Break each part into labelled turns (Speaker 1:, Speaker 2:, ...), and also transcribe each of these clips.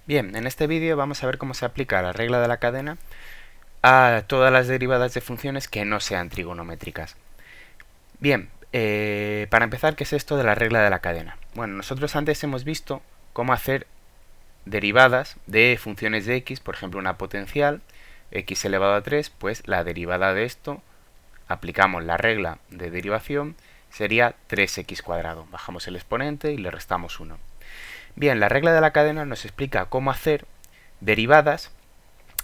Speaker 1: Bien, en este vídeo vamos a ver cómo se aplica la regla de la cadena a todas las derivadas de funciones que no sean trigonométricas. Bien, para empezar, ¿qué es esto de la regla de la cadena? Bueno, nosotros antes hemos visto cómo hacer derivadas de funciones de x, por ejemplo una potencial, x elevado a 3, pues la derivada de esto, aplicamos la regla de derivación, sería 3x cuadrado. Bajamos el exponente y le restamos 1. Bien, la regla de la cadena nos explica cómo hacer derivadas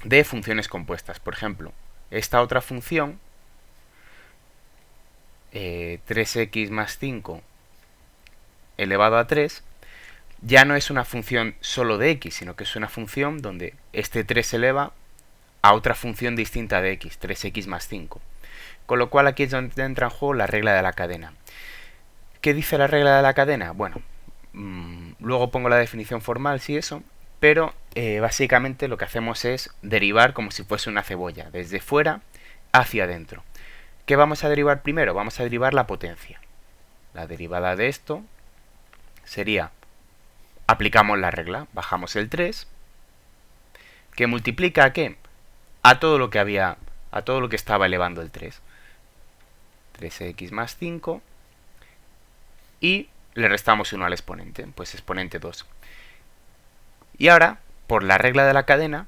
Speaker 1: de funciones compuestas. Por ejemplo, esta otra función, 3x más 5 elevado a 3, ya no es una función solo de x, sino que es una función donde este 3 se eleva a otra función distinta de x, 3x más 5. Con lo cual aquí es donde entra en juego la regla de la cadena. ¿Qué dice la regla de la cadena? Bueno, luego pongo la definición formal si eso, pero básicamente lo que hacemos es derivar como si fuese una cebolla, desde fuera hacia adentro. ¿Qué vamos a derivar primero? Vamos a derivar la potencia. La derivada de esto sería, aplicamos la regla, bajamos el 3, que multiplica ¿a qué? A todo lo que estaba elevando el 3. 3x más 5 y le restamos 1 al exponente, pues exponente 2. Y ahora, por la regla de la cadena,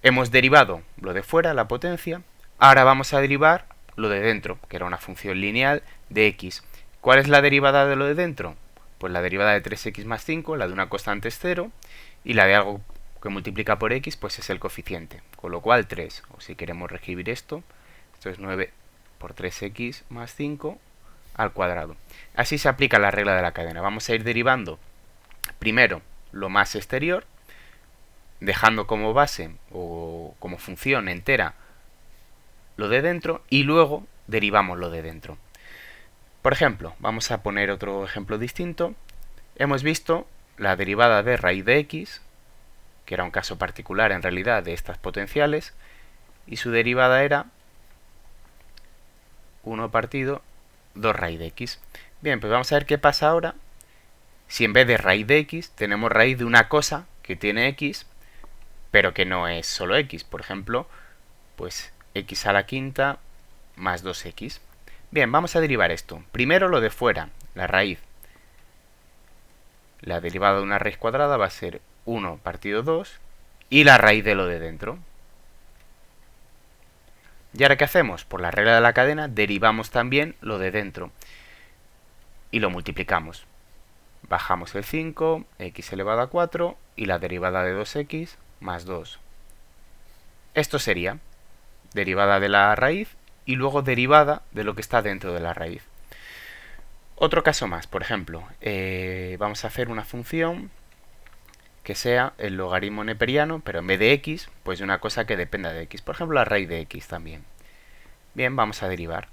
Speaker 1: hemos derivado lo de fuera, la potencia, ahora vamos a derivar lo de dentro, que era una función lineal de x. ¿Cuál es la derivada de lo de dentro? Pues la derivada de 3x más 5, la de una constante es 0, y la de algo que multiplica por x, pues es el coeficiente, con lo cual 3, o si queremos reescribir esto es 9 por 3x más 5 al cuadrado. Así se aplica la regla de la cadena. Vamos a ir derivando primero lo más exterior, dejando como base o como función entera lo de dentro y luego derivamos lo de dentro. Por ejemplo, vamos a poner otro ejemplo distinto. Hemos visto la derivada de raíz de x, que era un caso particular en realidad de estas potenciales, y su derivada era 1 partido 2 raíz de x. Bien, pues vamos a ver qué pasa ahora si en vez de raíz de x tenemos raíz de una cosa que tiene x, pero que no es solo x. Por ejemplo, pues x a la quinta más 2x. Bien, vamos a derivar esto. Primero lo de fuera, la raíz. La derivada de una raíz cuadrada va a ser 1 partido 2 y la raíz de lo de dentro. ¿Y ahora qué hacemos? Por la regla de la cadena derivamos también lo de dentro y lo multiplicamos. Bajamos el 5, x elevado a 4 y la derivada de 2x más 2. Esto sería derivada de la raíz y luego derivada de lo que está dentro de la raíz. Otro caso más, por ejemplo, vamos a hacer una función que sea el logaritmo neperiano, pero en vez de x, pues de una cosa que dependa de x. Por ejemplo, la raíz de x también. Bien, vamos a derivar.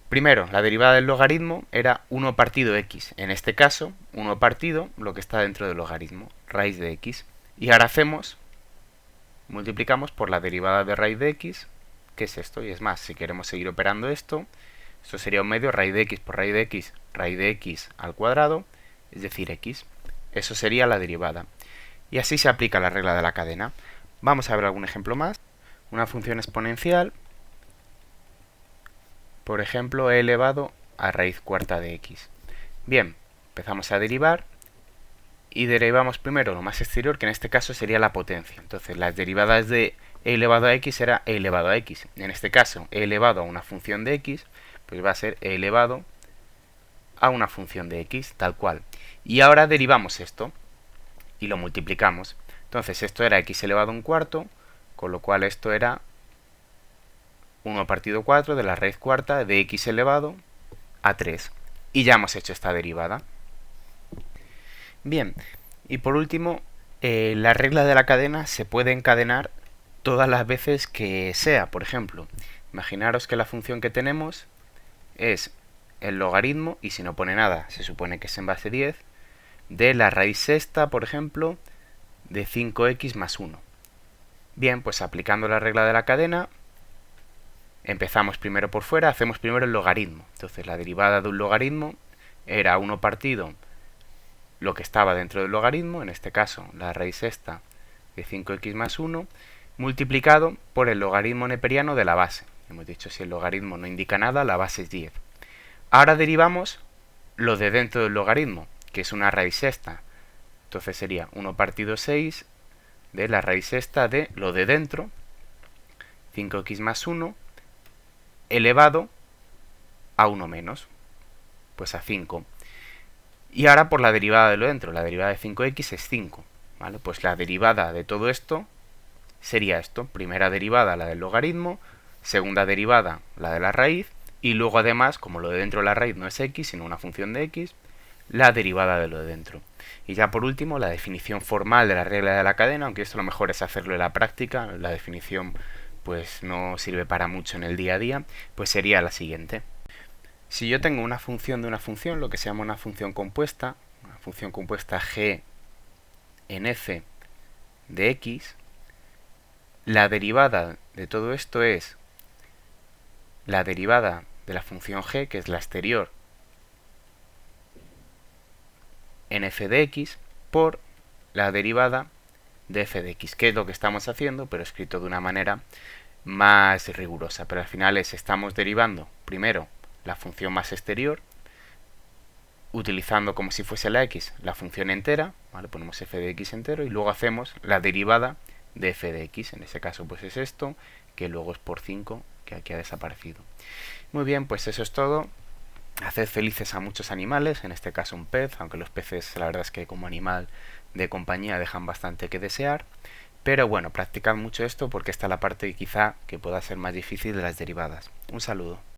Speaker 1: Primero, la derivada del logaritmo era 1 partido x. En este caso, 1 partido lo que está dentro del logaritmo, raíz de x. Y ahora multiplicamos por la derivada de raíz de x, que es esto. Y es más, si queremos seguir operando esto sería un medio raíz de x por raíz de x al cuadrado, es decir, x. Eso sería la derivada. Y así se aplica la regla de la cadena. Vamos a ver algún ejemplo más. Una función exponencial, por ejemplo, e elevado a raíz cuarta de x. Bien, empezamos a derivar y derivamos primero lo más exterior, que en este caso sería la potencia. Entonces, las derivadas de e elevado a x era e elevado a x. En este caso, e elevado a una función de x, pues va a ser e elevado a una función de x, tal cual. Y ahora derivamos esto y lo multiplicamos. Entonces, esto era x elevado a un cuarto, con lo cual esto era 1 partido 4 de la raíz cuarta de x elevado a 3. Y ya hemos hecho esta derivada. Bien, y por último, la regla de la cadena se puede encadenar todas las veces que sea. Por ejemplo, imaginaros que la función que tenemos es el logaritmo, y si no pone nada, se supone que es en base 10, de la raíz sexta, por ejemplo, de 5x más 1. Bien, pues aplicando la regla de la cadena, empezamos primero por fuera, hacemos primero el logaritmo. Entonces la derivada de un logaritmo era 1 partido lo que estaba dentro del logaritmo, en este caso la raíz sexta de 5x más 1, multiplicado por el logaritmo neperiano de la base. Hemos dicho, si el logaritmo no indica nada, la base es 10. Ahora derivamos lo de dentro del logaritmo, que es una raíz sexta. Entonces sería 1 partido 6 de la raíz sexta de lo de dentro, 5x más 1, elevado a 1 menos, pues a 5. Y ahora por la derivada de lo dentro, la derivada de 5x es 5. ¿Vale? Pues la derivada de todo esto sería esto. Primera derivada, la del logaritmo, segunda derivada, la de la raíz, y luego además, como lo de dentro de la raíz no es x, sino una función de x, la derivada de lo de dentro. Y ya por último, la definición formal de la regla de la cadena, aunque esto lo mejor es hacerlo en la práctica, la definición pues no sirve para mucho en el día a día, pues sería la siguiente. Si yo tengo una función de una función, lo que se llama una función compuesta g en f de x, la derivada de todo esto es la derivada de la función g, que es la exterior, en f de x, por la derivada de f de x, que es lo que estamos haciendo, pero escrito de una manera más rigurosa. Pero al final estamos derivando primero la función más exterior, utilizando como si fuese la x la función entera, ¿vale? Ponemos f de x entero y luego hacemos la derivada de f de x. En ese caso pues es esto, que luego es por 5, que aquí ha desaparecido. Muy bien, pues eso es todo. Haced felices a muchos animales, en este caso un pez, aunque los peces la verdad es que como animal de compañía dejan bastante que desear. Pero bueno, practicad mucho esto porque esta es la parte quizá que pueda ser más difícil de las derivadas. Un saludo.